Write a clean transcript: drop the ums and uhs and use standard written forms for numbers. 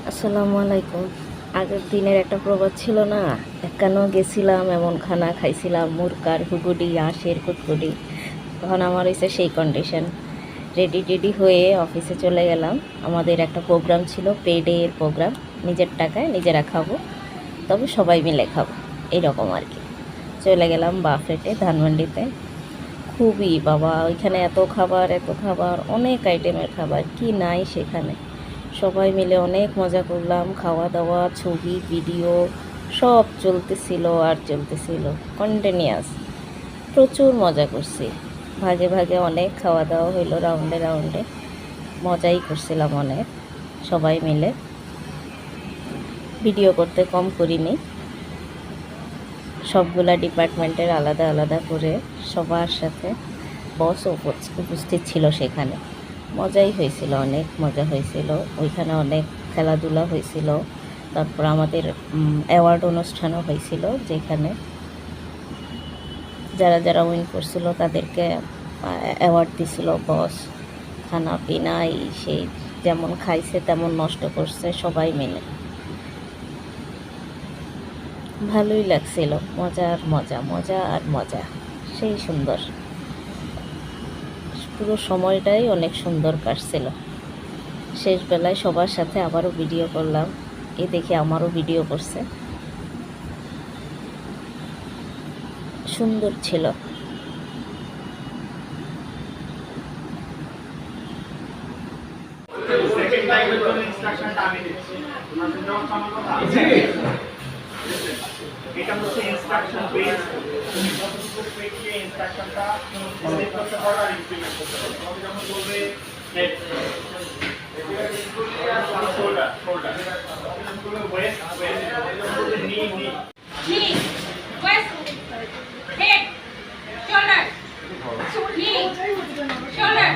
আসসালামু আলাইকুম। আগের দিনের একটা প্রবাদ ছিল না, একানো গেছিলাম এমন খানা খাইছিলাম মুরকার হুগুডি আশের কুটকুডি। তখন আমার হয়েছে সেই কন্ডিশন। রেডি টেডি হয়ে অফিসে চলে গেলাম। আমাদের একটা প্রোগ্রাম ছিল, পেডের প্রোগ্রাম, নিজের টাকায় নিজেরা খাবো, তবে সবাই মিলে খাবো, এইরকম আর কি। চলে গেলাম বাফেটে ধানমন্ডিতে। খুবই বাবা, ওইখানে এত খাবার, অনেক আইটেমের খাবার, কি নাই সেখানে। সবাই মিলে অনেক মজা করলাম, খাওয়া দাওয়া, ছবি, ভিডিও সব চলতেছিল আর চলতেছিল কন্টিনিউয়াস। প্রচুর মজা করছি, ভাগে ভাগে অনেক খাওয়া দাওয়া হইলো, রাউন্ডে রাউন্ডে মজাই করছিলাম অনেক সবাই মিলে। ভিডিও করতে কম করিনি, সবগুলা ডিপার্টমেন্টের আলাদা আলাদা করে সবার সাথে বসও উপস্থিত ছিল সেখানে। মজাই হয়েছিল, অনেক মজা হয়েছিল। ওইখানে অনেক খেলাধুলা হয়েছিল। তারপর আমাদের অ্যাওয়ার্ড অনুষ্ঠানও হয়েছিল, যেখানে যারা যারা উইন করছিল তাদেরকে অ্যাওয়ার্ড দিছিল বস। খানা পিনা এই সেই, যেমন খাইছে তেমন নষ্ট করছে সবাই মিলে। ভালোই লাগছিল, মজা আর মজা, মজা আর মজা, সেই সুন্দর। পুরো সময়টাই অনেক সুন্দর কাটছিল। শেষ বেলায় সবার সাথে আবারও ভিডিও করলাম, এ দেখে আমারও ভিডিও করছে, সুন্দর ছিল। এটা হচ্ছে ইনস্ট্রাকশন বেস। তুমি কতটুকু পেয়ে ইনস্ট্রাকশনটা সেট করতে পারো আর ইমপ্লিমেন্ট করতে পারো। তোমাকে যখন বলবে নেট শোল্ডার শোল্ডার, যখন বলবে ওয়েস্ট ওয়েস্ট, যখন বলবে নি নি নি ওয়েস্ট হেড শোল্ডার নি শোল্ডার